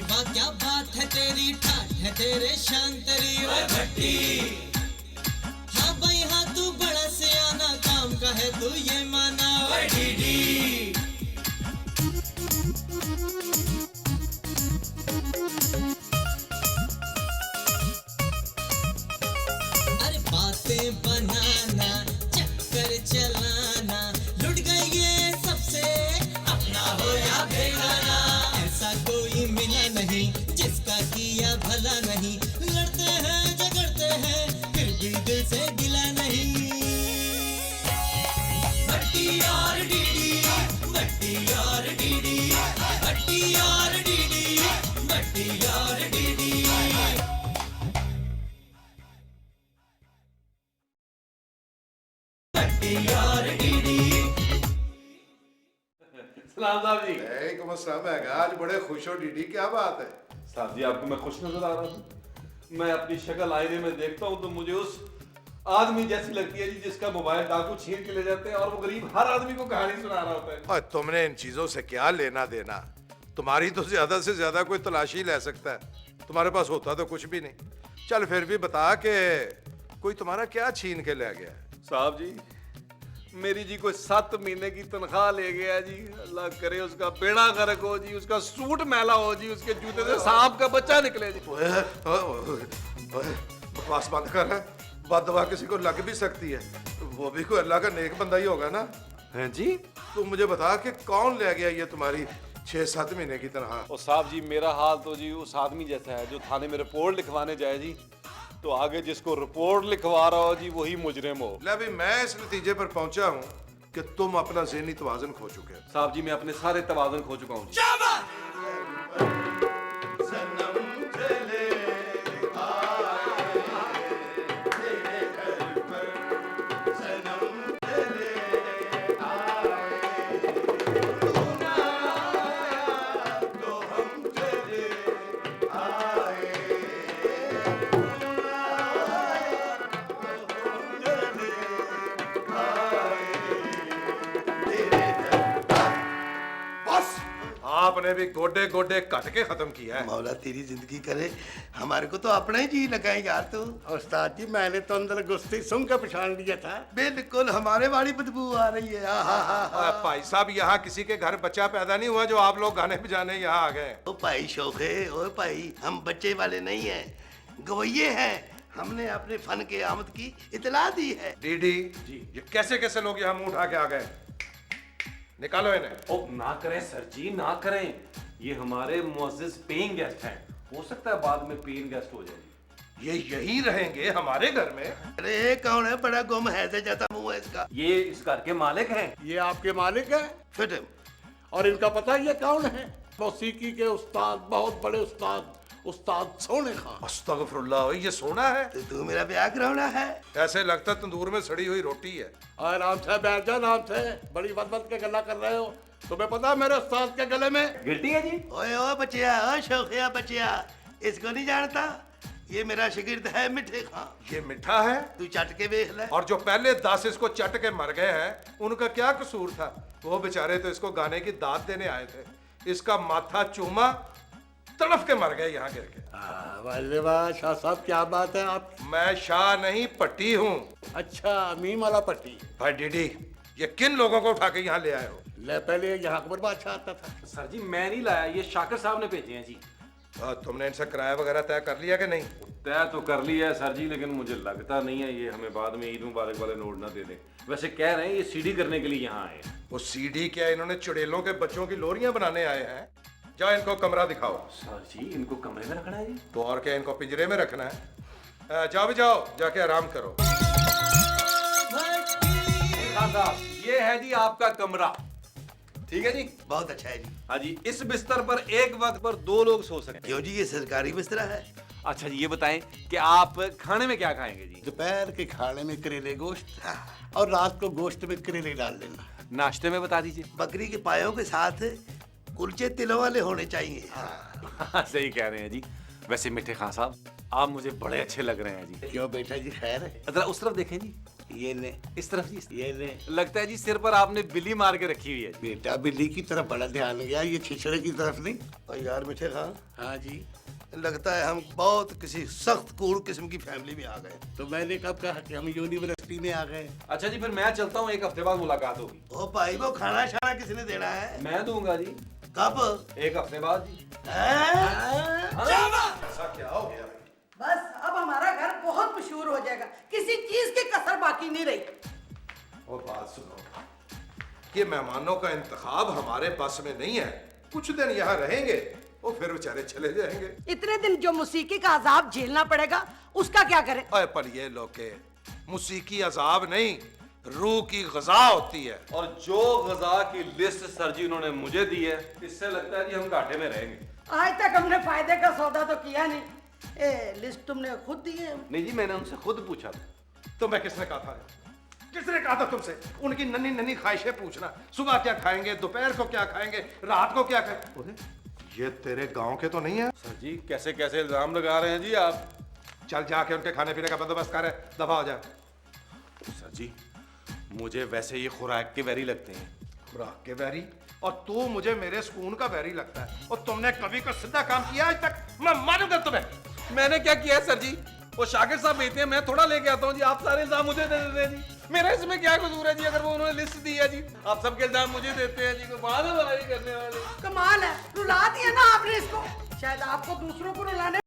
वाह क्या बात है तेरी, ठाठ है तेरे शान तेरी ओए भट्टी। हाँ भाई हाँ तू बड़ा सियाना, काम का है तू ये माना ओए डीडी। अरे बातें बनाना, चक्कर चलाना, लुट गई ये सबसे अपना हो या बेगाना। ऐसा कोई मिला नहीं जिसका किया भला नहीं, लड़ते हैं झगड़ते हैं फिर भी दिल से गिला नहीं। भट्टी और डीडी, भट्टी और डीडी, भट्टी और डीडी, भट्टी और डीडी। सलाम साहब जी। वालेकुम अस्सलाम। आज बड़े खुश हो डीडी, क्या बात है? साहब जी आपको मैं खुश नजर आ रहा हूँ। मैं अपनी शक्ल आईने में देखता हूँ तो मुझे उस आदमी जैसी लगती है जी जिसका मोबाइल डाकू छीन के ले जाते हैं और वो गरीब हर आदमी को कहानी सुना रहा होता है। और तुमने इन चीजों से क्या लेना देना? तुम्हारी तो ज्यादा से ज्यादा कोई तलाशी ले सकता है, तुम्हारे पास होता तो कुछ भी नहीं। चल फिर भी बता के कोई तुम्हारा क्या छीन के ले गया? साहब जी मेरी जी कोई 7 महीने की तनख्वाह ले गया जी। अल्लाह करे उसका बेड़ा गर्क हो जी, उसका सूट मैला हो जी, उसके जूते से सांप का बच्चा निकले जी। बकवास बंद कर। बददुआ किसी को लग भी सकती है, वो भी कोई अल्लाह का नेक बंदा ही होगा ना। हैं जी? तू मुझे बता कि कौन ले गया ये तुम्हारी 6-7 महीने की तनख्वाह? और साहब जी मेरा हाल तो जी उस आदमी जैसा है जो थाने में रिपोर्ट लिखवाने जाए जी तो आगे जिसको रिपोर्ट लिखवा रहा हो जी वही मुजरिम हो। ले भी मैं इस नतीजे पर पहुंचा हूं कि तुम अपना ज़हनी तवाज़ुन खो चुके हो। साहब जी मैं अपने सारे तवाज़ुन खो चुका हूँ। आपने भी गोडे गोडे कट के खत्म किया है। मौला तेरी जिंदगी करे, हमारे को तो अपना ही जी लगा है यार। तू उस्ताद जी मैंने तो अंदर घुसते सुन के पहचान लिया था। बिल्कुल हमारे वाली बदबू आ रही है। भाई साहब यहाँ किसी के घर बच्चा पैदा नहीं हुआ जो आप लोग गाने बजाने यहाँ आ गए। ओ भाई शोखे, ओ भाई हम बच्चे वाले नहीं हैं, गवैये हैं। हमने अपने फन के आमद की इतला दी है। डीडी जी ये कैसे कैसे लोग यहाँ मुंह उठा के आ गए? निकालो इन्हें। ओ ना करें सर जी ना करें, ये हमारे मुअज़्ज़िज़ पेइंग गेस्ट हैं, हो सकता है बाद में पेइंग गेस्ट हो जाए। ये यही रहेंगे हमारे घर में? अरे कौन है? बड़ा गुम है से जाता मुंह है इसका। ये इस घर के मालिक हैं। ये आपके मालिक है फिर और इनका पता ये कौन है? मौसीकी के उस्ताद, बहुत बड़े उस्ताद, उस्ताद सोने खां। अस्तगफुरुल्लाह, ये सोना है? तो तू मेरा ब्याह कराना है? ऐसे लगता तंदूर में सड़ी हुई रोटी है। आराम से बैठ जा, आराम से। बड़ी बद के गला कर रहे हो। तुम्हें पता है मेरे उस्ताद के गले में गिल्टी है जी? ओए ओ बचिया, ओ शोखिया बचिया, इसको नहीं जानता? ये मेरा शिगिर्द है मिठे खां। ये मिठा है? तू चट के देख ले। और जो पहले 10 इसको चट के मर गए हैं उनका क्या कसूर था? वो बेचारे तो इसको गाने की दाद देने आए थे, इसका माथा चूमा तड़फ के मर गए यहाँ गिर के। वाले वाह शाह साहब, क्या बात है आप। मैं शाह नहीं पट्टी हूँ। अच्छा मीम वाला पट्टी। भाई डीडी ये किन लोगों को उठा के यहाँ ले आए हो? ले पहले यहाँ अकबर बादशाह आता था। सर जी मैं नहीं लाया, ये शाकिर साहब ने भेजे हैं जी। तुमने इनसे किराया वगैरह तय कर लिया कि नहीं? तय तो कर लिया है सर जी, लेकिन मुझे लगता नहीं है ये हमें बाद में ईद मुबारक वाले नोट ना दे दें। वैसे कह रहे हैं ये सीडी करने के लिए यहाँ आए। वो सीडी क्या, इन्होंने चुड़ैलों के बच्चों की लोरियां बनाने आए हैं? जाओ इनको कमरा दिखाओ। सर जी इनको कमरे में रखना है जी? तो और क्या, इनको पिंजरे में रखना है? जाओ भी जाओ, जाके आराम करो। साहब ये है जी आपका कमरा, ठीक है जी? बहुत अच्छा है जी। हाँ जी, इस बिस्तर पर एक वक्त पर 2 लोग सो सकते हैं। क्यों जी, ये सरकारी बिस्तरा है? अच्छा जी ये बताएं कि आप खाने में क्या खाएंगे जी? दोपहर के खाने में करेले गोश्त और रात को गोश्त में करेले डाल देना। नाश्ते में बता दीजिए। बकरी के पायों के साथ कुलचे तिलों वाले होने चाहिए। हाँ सही कह रहे हैं जी। वैसे मिठे खान साहब आप मुझे बड़े अच्छे लग रहे हैं जी। क्यों बेटा जी, खैर है? जरा उस तरफ देखें जी। ये ले, इस तरफ जी। ये ले। लगता है जी सिर पर आपने बिल्ली मार के रखी हुई है। बेटा बिल्ली की तरफ बड़ा ध्यान गया, ये छिछड़े की तरफ नहीं। और यार मीठे खां, हाँ जी। लगता है हम बहुत किसी सख्त कूड़ किस्म की फैमिली में आ गए। तो मैंने कब कहा कि हम यूनिवर्सिटी में आ गए? अच्छा जी, फिर मैं चलता हूँ, 1 हफ्ते बाद मुलाकात होगी। ओ भाई, वो खाना शाना किसने देना है? मैं दूंगा जी। कब? 1 हफ्ते बाद जी। ऐसा क्या हो गया? बस अब हमारा घर बहुत मशहूर हो जाएगा, किसी चीज की कसर बाकी नहीं रही। और बात सुनो, ये मेहमानों का इंतखाब हमारे बस में नहीं है। कुछ दिन यहाँ रहेंगे और फिर बेचारे चले जाएंगे। इतने दिन जो मौसीकी का अजाब झेलना पड़ेगा उसका क्या करें? अरे पर ये लोके मुसीकी अजाब नहीं, रूह की गजा होती है। और जो गजा की लिस्ट सर जी उन्होंने मुझे दी है, इससे लगता है जी हम घाटे में रहेंगे। आज तक हमने फायदे का सौदा तो किया नहीं। लिस्ट तुमने खुद दी है? नहीं जी, मैंने उनसे खुद पूछा था। तो मैं किसने कहा था? किसने कहा था तुमसे उनकी नन्ही नन्ही ख्वाहिशें पूछना? सुबह क्या खाएंगे, दोपहर को क्या खाएंगे, रात को क्या खाएंगे? ये तेरे गांव के तो नहीं है? सर जी कैसे कैसे इल्जाम लगा रहे हैं जी आप। चल जाके उनके खाने पीने का बंदोबस्त कर, दफा हो जा। सर जी मुझे वैसे ये खुराक के वैरी लगते हैं। खुराक के बैरी? और तू मुझे मेरे सुकून का बैरी लगता है। और तुमने कभी कोई सीधा काम किया आज तक? मैं मारूंगा तुम्हें। मैंने क्या किया है सर जी? वो शागिर्द साहब भेजते हैं, मैं थोड़ा लेके आता हूँ जी। आप सारे इल्जाम मुझे दे देते हैं जी। मेरा इसमें क्या कसूर है जी? अगर वो उन्होंने लिस्ट दी है जी, आप सबके इल्जाम मुझे देते हैं जी। कोई बात है भलाई करने वाले? कमाल है, रुला दिया ना आपने इसको। शायद आपको दूसरों को रुलाने।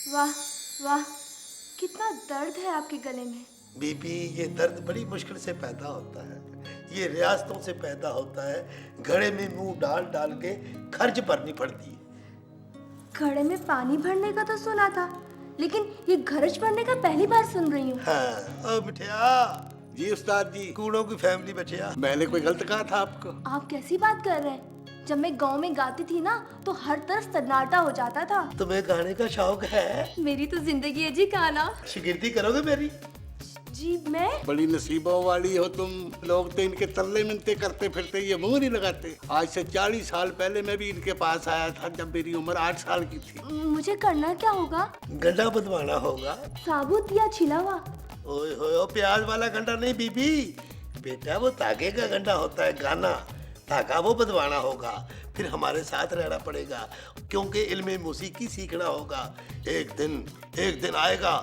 वाह वाह, कितना दर्द है आपके गले में। बीबी, ये दर्द बड़ी मुश्किल से पैदा होता है। ये रियासतों से पैदा होता है। घड़े में मुंह डाल डाल के खर्च भरनी पड़ती है। घड़े में पानी भरने का तो सुना था, लेकिन ये खर्च भरने का पहली बार सुन रही हूँ। हाँ, ओ मिठिया। जी उस्ताद जी। कूड़ों की फैमिली बचिया। मैंने कोई गलत कहा था आपको? आप कैसी बात कर रहे हैं? जब मैं गांव में गाती थी ना तो हर तरफ सन्नाटा हो जाता था। तुम्हें गाने का शौक है? मेरी तो जिंदगी है जी गाना। शिगिर्दी करोगे मेरी? जी मैं? बड़ी नसीबों वाली हो तुम। लोग तो इनके तल्ले मिलते करते फिरते, ये मुंह नहीं लगाते। आज से 40 साल पहले मैं भी इनके पास आया था, जब मेरी उम्र 8 साल की थी। मुझे करना क्या होगा? गंडा बदवाना होगा। साबुत या छिला हुआ? ओए होए, ओ प्याज वाला गंडा नहीं बीबी, बेटा वो तागे का गंडा होता है, गाना। तागा वो बदवाना होगा। फिर हमारे साथ रहना पड़ेगा, क्योंकि इल्मे मौसीकी सीखना होगा। एक दिन आएगा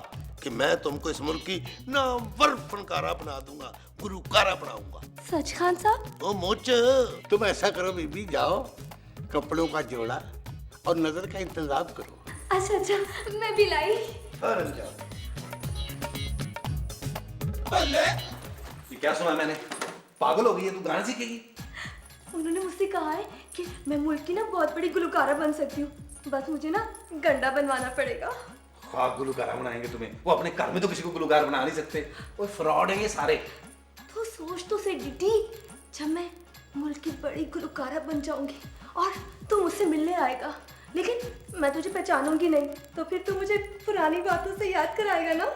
कि मैं तुमको इस मुल्क की नामवर फनकारा बना दूंगा, गुलकारा बनाऊंगा। सच खान साहब? ओ मोच। तुम ऐसा करो बीबी, जाओ कपड़ों का जोड़ा और नजर का इंतजाम करो। अच्छा अच्छा, मैं भी लाई। फौरन जाओ। ये क्या सुना मैंने? पागल हो गई है तू, गाना सीखेगी? उन्होंने मुझसे कहा है कि मैं मुल्क की ना बहुत बड़ी गुलकारा बन सकती हूँ, बस मुझे ना गंडा बनवाना पड़ेगा। हाँ गुलकारा बनाएंगे तुम्हें। वो अपने घर में तो किसी को गुलकार बना नहीं सकते, वो फ्रॉड है ये सारे। तो सोच तो से डिटी, जब मैं मुल्क की बड़ी गुलकारा बन जाऊंगी और तू मुझसे मिलने आएगा, लेकिन मैं तुझे पहचानूंगी नहीं, तो फिर तू मुझे पुरानी बातों से याद कराएगा ना?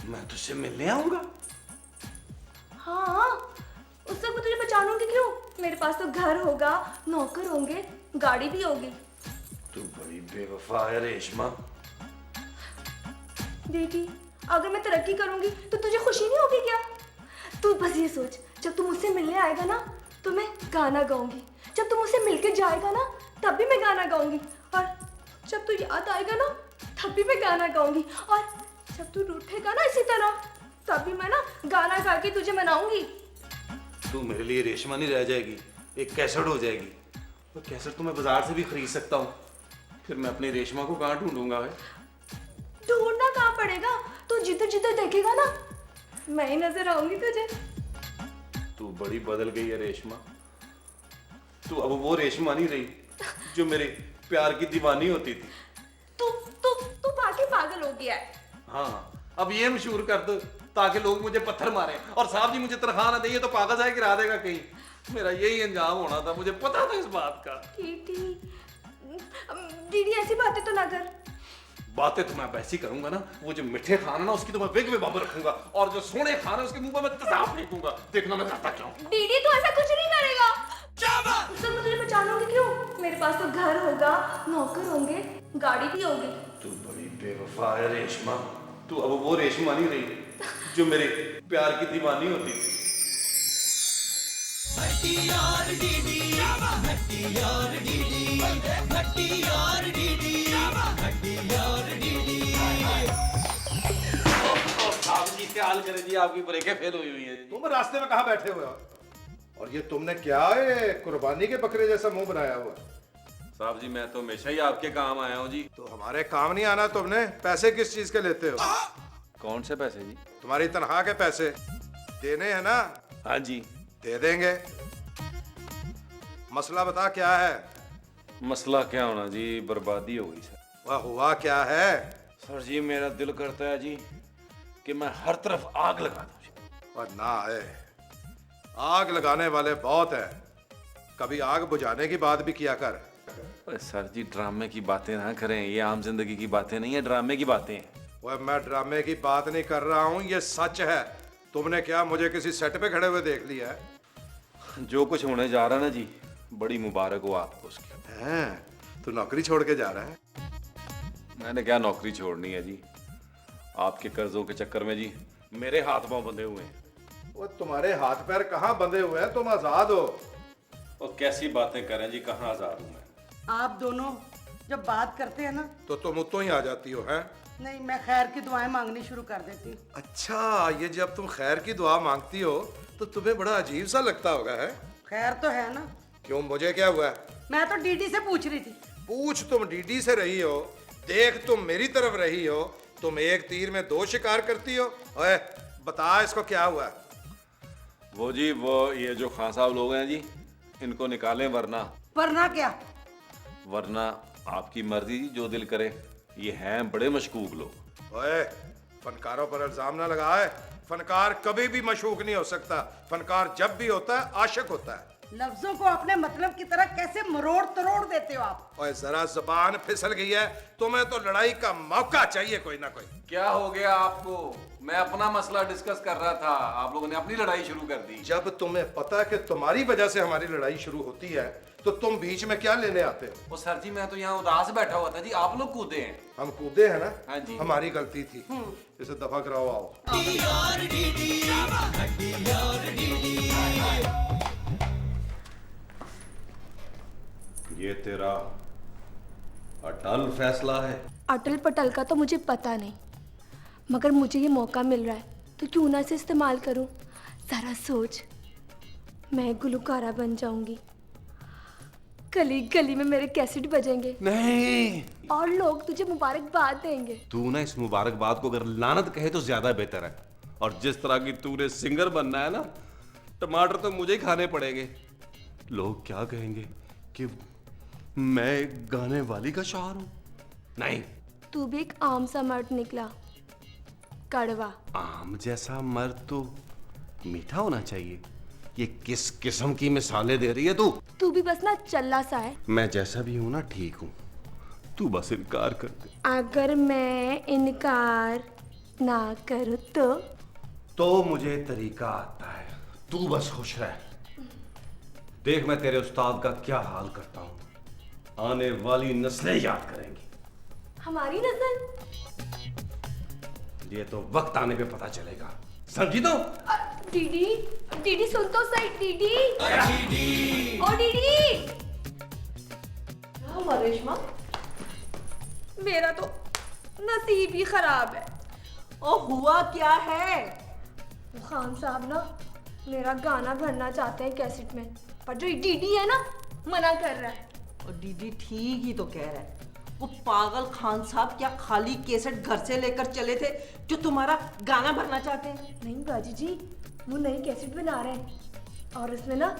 मैं तुझसे मिलने आऊंगा? हाँ, उस वक्त मैं तुझे पहचानूंगी क्यों? मेरे पास तो घर होगा, नौकर होंगे, गाड़ी भी होगी। तू बड़ी बेवफा है रेशमा। बेटी, अगर मैं तरक्की करूंगी तो तुझे खुशी नहीं होगी क्या? तू बस ये सोच, जब तू मुझसे मिलने आएगा ना तो मैं गाना गाऊंगी, जब तू मुझसे मिलके जाएगा ना तब भी मैं गाना गाऊंगी, और जब तू याद आएगा ना तब भी मैं गाना गाऊंगी, और जब तू रूठेगा ना इसी तरह तब भी मैं ना गाना गा के तुझे मनाऊंगी। तू मेरे लिए रेशमा नहीं रह जाएगी, एक कैसेट हो जाएगी। वो कैसेट तो मैं बाजार से भी खरीद सकता हूँ, फिर मैं अपनी रेशमा को कहाँ ढूंढूंगा? ढूंढना कहाँ पड़ेगा, तू जिधर जिधर देखेगा ना मैं ही नजर आऊंगी तुझे। तू बड़ी बदल गई है रेशमा, तू अब वो रेशमा नहीं रही जो मेरे प्यार की दीवानी होती थी। तू तू तू बाकी पागल हो गया है। हाँ, अब ये मशहूर कर दो ताकि लोग मुझे पत्थर मारे और साहब जी मुझे तनख्वाह ना देंगे तो पागल जाए गिरा देगा कहीं। मेरा यही अंजाम होना था, मुझे पता था इस बात का। दीदी ऐसी बातें तो ना कर। बातें तो मैं वैसी करूंगा ना, वो जो मिठे खाना ना उसकी तो मैं विग में बम रखूंगा, और जो सोने खाना उसके मुंह में मैं तेजाब फेंकूंगा। देखना मैं करता क्या हूं। दीदी तू ऐसा कुछ नहीं करेगा। उससे मैं तुझे पहचानूंगी क्यों? मेरे पास तो घर होगा, नौकर होंगे, गाड़ी भी होगी। तू बड़ी बेवफा है रेशमा, तू अब वो रेशमा नहीं रही जो मेरे प्यार की दीवानी होती थी। भट्टी और डीडी, भट्टी और डीडी, भट्टी और डीडी, भट्टी और डीडी। साहब जी क्या हाल करें जी, आपकी ब्रेकें फेल हुई है। तुम रास्ते में कहाँ बैठे हुए हो? और ये तुमने क्या है कुर्बानी के बकरे जैसा मुंह बनाया हुआ? साहब जी मैं तो हमेशा ही आपके काम आया हूँ जी। तो हमारे काम नहीं आना तुमने? पैसे किस चीज के लेते हो? कौन से पैसे जी? तुम्हारी तनख्वाह के पैसे देने हैं ना? हाँ जी। दे देंगे। मसला बता क्या है? मसला क्या होना जी, बर्बादी हो गई सर। वह हुआ क्या है? सर जी मेरा दिल करता है जी कि मैं हर तरफ आग लगा दूं। और ना है, आग लगाने वाले बहुत हैं, कभी आग बुझाने की बात भी किया कर। अरे सर जी ड्रामे की बातें ना करें, ये आम जिंदगी की बातें नहीं है, ड्रामे की बातें हैं। वह मैं ड्रामे की बात नहीं कर रहा हूँ, ये सच है। तुमने क्या मुझे किसी सेट पे खड़े हुए देख लिया है? जो कुछ होने जा रहा है ना जी, बड़ी मुबारक हो आपको उसकी। हैं? तू नौकरी छोड़ के जा रहा है? मैंने क्या नौकरी छोड़नी है जी, आपके कर्जों के चक्कर में जी मेरे हाथ पांव बंधे हुए हैं। वो तुम्हारे हाथ पैर कहाँ बंधे हुए हैं? तुम आजाद हो। और कैसी बातें करें जी, कहाँ आजाद हूँ मैं? आप दोनों जब बात करते हैं ना, तो तुम उतो ही आ जाती हो हैं? नहीं मैं खैर की दुआएं मांगनी शुरू कर देती हूँ। अच्छा, ये जब तुम खैर की दुआ मांगती हो तो तुम्हें बड़ा अजीब सा लगता होगा है? खैर तो है ना। क्यों, मुझे क्या हुआ? मैं तो डीडी से पूछ रही थी। पूछ तुम डीडी से रही हो, देख तुम मेरी तरफ रही हो, तुम एक तीर में दो शिकार करती हो। ओए बता इसको क्या हुआ? वो जी वो ये जो खान साहब लोग हैं जी, इनको निकालें वरना क्या? वरना आपकी मर्जी जी, जो दिल करे। ये हैं बड़े मशकूक लोग। ओए फनकारों पर इल्जाम ना लगाए, फनकार कभी भी मशहूक नहीं हो सकता। फनकार जब भी होता है आशिक होता है। लफ्जों को अपने मतलब की तरह कैसे मरोड़ तरोड़ देते हो आप? ओए जरा जुबान फिसल गई है, तुम्हें तो लड़ाई का मौका चाहिए कोई ना कोई। क्या हो गया आपको? मैं अपना मसला डिस्कस कर रहा था, आप लोगों ने अपनी लड़ाई शुरू कर दी। जब तुम्हें पता है कि तुम्हारी वजह से हमारी लड़ाई शुरू होती है तो तुम बीच में क्या लेने आते हो? ओ सर जी मैं तो यहाँ उदास बैठा हुआ था जी, आप लोग कूदे हैं। हम कूदे हैं ना? हाँ जी। हमारी गलती थी, इसे दफा कराओ। आओ। भट्टी और डीडी, भट्टी और डीडी। ये तेरा अटल फैसला है? अटल पटल का तो मुझे पता नहीं, मगर मुझे ये मौका मिल रहा है तो क्यों ना इसे इस्तेमाल करूं। जरा सोच, मैं गुलकारा बन जाऊंगी, गली गली में मेरे कैसेट बजेंगे नहीं, और लोग तुझे मुबारकबाद देंगे। तू ना इस मुबारकबाद को अगर लानत कहे तो ज्यादा बेहतर है। और जिस तरह की तूने सिंगर बनना है ना, टमाटर तो मुझे ही खाने पड़ेंगे। लोग क्या कहेंगे कि मैं एक गाने वाली का शायर हूं। नहीं, तू भी एक आम सा मर्द निकला, कड़वा। आम जैसा मर्द तो मीठा होना चाहिए। ये किस किस्म की मिसालें दे रही है तू? तू भी बस ना चल्ला सा है। मैं जैसा भी हूं ना ठीक हूं, तू बस इनकार कर दे। अगर मैं इनकार ना करूं तो मुझे तरीका आता है, तू बस खुश रह। देख मैं तेरे उस्ताद का क्या हाल करता हूं, आने वाली नस्लें याद करेंगी। हमारी नस्ल? ये तो वक्त आने पे पता चलेगा, समझी तो? दीदी, दीदी सुन तो सही, दीदी। ओ दीदी। क्या हुआ रेशमा? मेरा तो नसीब ही खराब है। ओ हुआ क्या है? खान साहब ना मेरा गाना भरना चाहते हैं कैसेट में, पर जो डीडी है ना मना कर रहा है। और दीदी ठीक ही तो कह रहा है। वो पागल खान साहब क्या खाली कैसेट घर से लेकर चले थे जो तुम्हारा गाना भरना चाहते हैं? नहीं बाजी जी, वो नई कैसेट बना रहे हैं और उसमें ना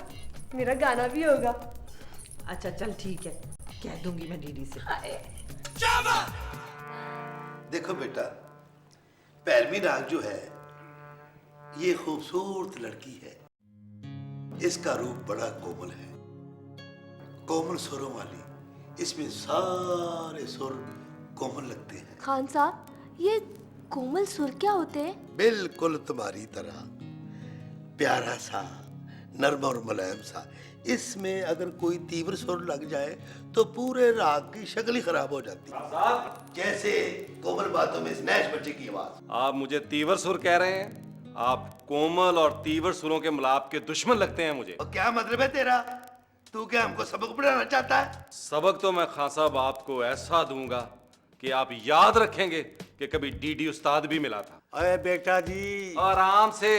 मेरा गाना भी होगा। अच्छा चल ठीक है, कह दूंगी मैं दीदी से। देखो बेटा, पहलवी नाग जो है ये खूबसूरत लड़की है। इसका रूप बड़ा कोमल है, कोमल सुरों वाली। इसमें सारे सुर कोमल लगते हैं। खान साहब, ये कोमल सुर क्या होते हैं? बिल्कुल तुम्हारी तरह प्यारा सा, नर्म और मुलायम सा। इसमें अगर कोई तीव्र सुर लग जाए तो पूरे राग की शक्ल ही खराब हो जाती है। जैसे कोमल बातों में स्नैच बच्चे की आवाज। आप मुझे तीव्र सुर कह रहे हैं? आप कोमल और तीव्र सुरों के मिलाप के दुश्मन लगते हैं मुझे। और क्या मतलब है तेरा? तू क्या हमको सबक पढ़ाना चाहता है? सबक तो मैं खान साहब आपको ऐसा दूंगा कि आप याद रखेंगे कि कभी डीडी उस्ताद भी मिला था। अरे बेटा जी, आराम से,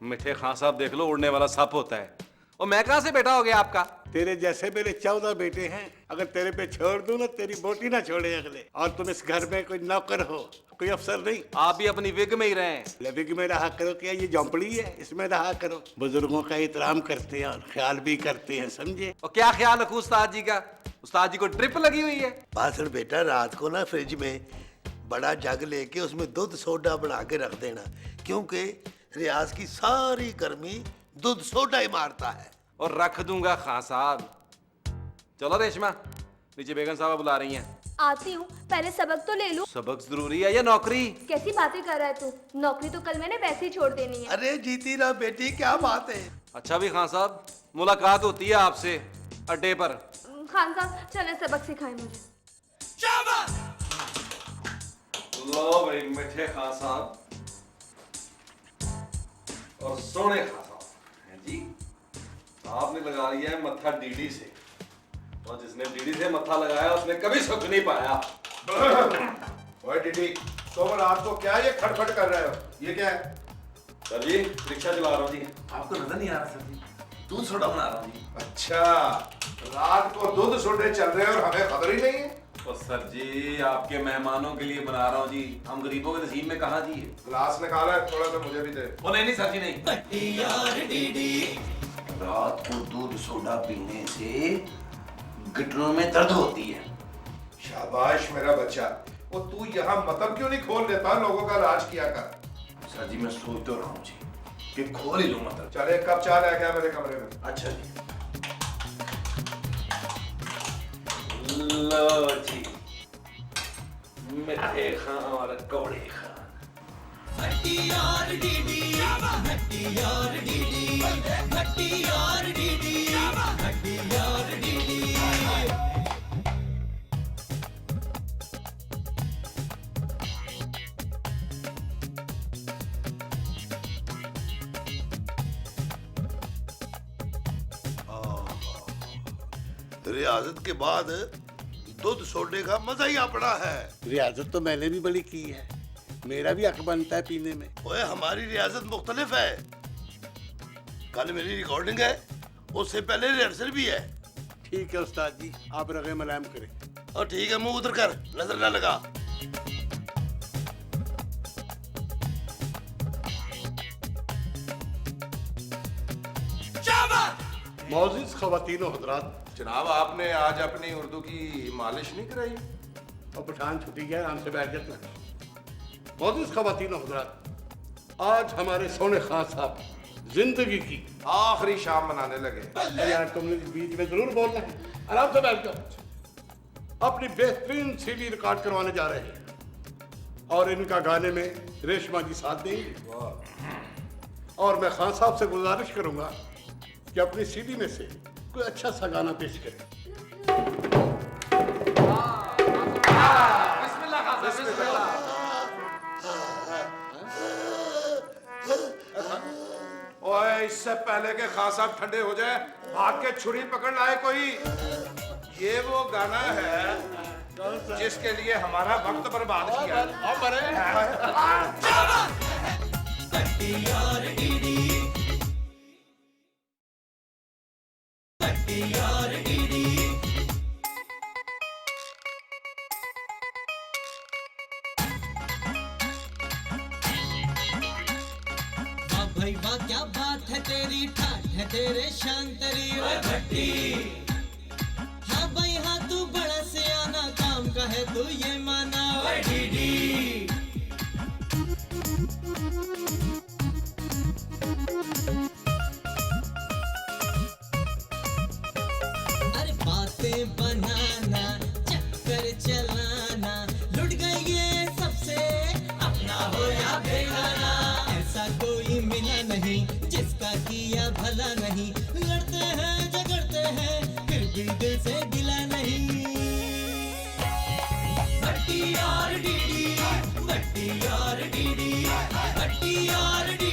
मिठे खान साहब देख लो उड़ने वाला सप होता है। और मैं कहां से बेटा हो गया आपका? तेरे जैसे मेरे 14 बेटे हैं। अगर तेरे पे छोड़ दूं ना, तेरी बोटी ना छोड़े अगले। और तुम इस घर में कोई नौकर हो, कोई अफसर नहीं। आप भी अपनी विग में ही रहें। लविग में रहा करो, क्या ये झोंपड़ी है? इसमें रहा करो। बुजुर्गों का एहतराम करते हैं और ख्याल भी करते हैं, समझे? और क्या ख्याल रखूं उस्ताद जी का? उस्ताद जी को ड्रिप लगी हुई है। बासर बेटा, रात को ना फ्रिज में बड़ा जग लेके उसमें दूध सोडा बना के रख देना, क्योंकि रियाज की सारी गर्मी दूध सोडा ही मारता है। और रख दूंगा खान साहब। चलो रेशमा, नीचे बेगम साहब बुला रही हैं। आती हूँ, पहले सबक तो ले लूं। सबक जरूरी है या नौकरी? कैसी बातें कर रहा है तू? नौकरी तो कल मैंने वैसे ही छोड़ देनी है। अरे जीती ना बेटी, क्या बात है। अच्छा भी खान साहब, मुलाकात होती है आपसे अड्डे पर। खान साहब चले सबक सिखाए मुझे। लो भाई मिठे खान साहब और सोने खान साहब हैं जी। आपने लगा लिया है मत्था डीडी से, और जिसने डीडी से मत्था लगाया उसने कभी सुख नहीं पाया। ओए डीडी, तुम रात को क्या ये खटखट कर रहे हो? ये क्या है? सर जी रिक्शा चला रहा हूँ जी। आपको नजर नहीं आ रहा सर जी, दूध सोडा बना रहा हूँ जी। अच्छा, रात को दूध सोडे चल रहे हैं और हमें खबर ही नहीं है। और सर जी आपके मेहमानों के लिए बना रहा हूँ जी, हम गरीबों के नसीब में कहाँ जी है। ग्लास निकाला है, थोड़ा सा मुझे भी दे। वो नहीं सर जी नहीं। रात को दूध सोडा पीने से घुटनों में दर्द होती है। शाबाश मेरा बच्चा। वो तू यहाँ मतलब क्यों नहीं खोल लेता? लोगों का राज किया कर। सर जी मैं सोच तो रहा हूँ जी कि खोल ही लूं मतलब। चल एक कप चाय लेके आ मेरे कमरे में। अच्छा जी। लो जी मिठे खान और कौड़े खान। रियाजत के बाद दूध सोडे का मजा ही अपना है। रियाजत तो मैंने भी बड़ी की है, मेरा भी हक बनता है पीने में। ओए हमारी रियाजत मुख्तलिफ है। कल मेरी रिकॉर्डिंग है, उससे पहले रिहर्सल भी है। ठीक है उस्ताद जी, आप रगे मलाम करें। और ठीक है, मुंह उधर कर, नजर ना लगा। मौजूद ख़वातीन और हज़रात, जनाब आपने आज अपनी उर्दू की मालिश नहीं कराई? और पठान छुट्टी गया, आराम से बैठ जाते हैं। मौजूद ख़वातीन और हज़रात, आज हमारे सोने खान साहब जिंदगी की आखिरी शाम मनाने लगे। यार तुमने बीच में जरूर बोलना है, आराम से बैठ जाओ। अपनी बेहतरीन सीडी रिकॉर्ड करवाने जा रहे हैं और इनका गाने में रेशमा जी साथ देंगी। और मैं खान साहब से गुजारिश करूंगा कि अपनी सीडी में से कोई अच्छा सा गाना पेश करें। बिस्मिल्लाह खान साहब, बिस्मिल्लाह। इससे पहले के खान साहब ठंडे हो जाए, भाग के छुरी पकड़ लाए कोई। ये वो गाना है जिसके लिए हमारा वक्त बर्बाद किया। कट्टी और डीडी, कट्टी और डीडी। वाह भाई वाह क्या बात है तेरी, ठाठ है तेरे शांतरी ओए भट्टी। हाँ भाई हाँ तू बड़ा सियाना, काम का है तू ये माना ओए डीडी। अरे बातें बनाना, चक्कर चलाना, लुट गई ये सबसे, अपना हो या बेगाना। ऐसा कोई मिला नहीं जिसका किया भला नहीं, लड़ते हैं झगड़ते हैं फिर भी दिल से गिला नहीं। भट्टी और डीडी, भट्टी और डीडी, भट्टी और डीडी।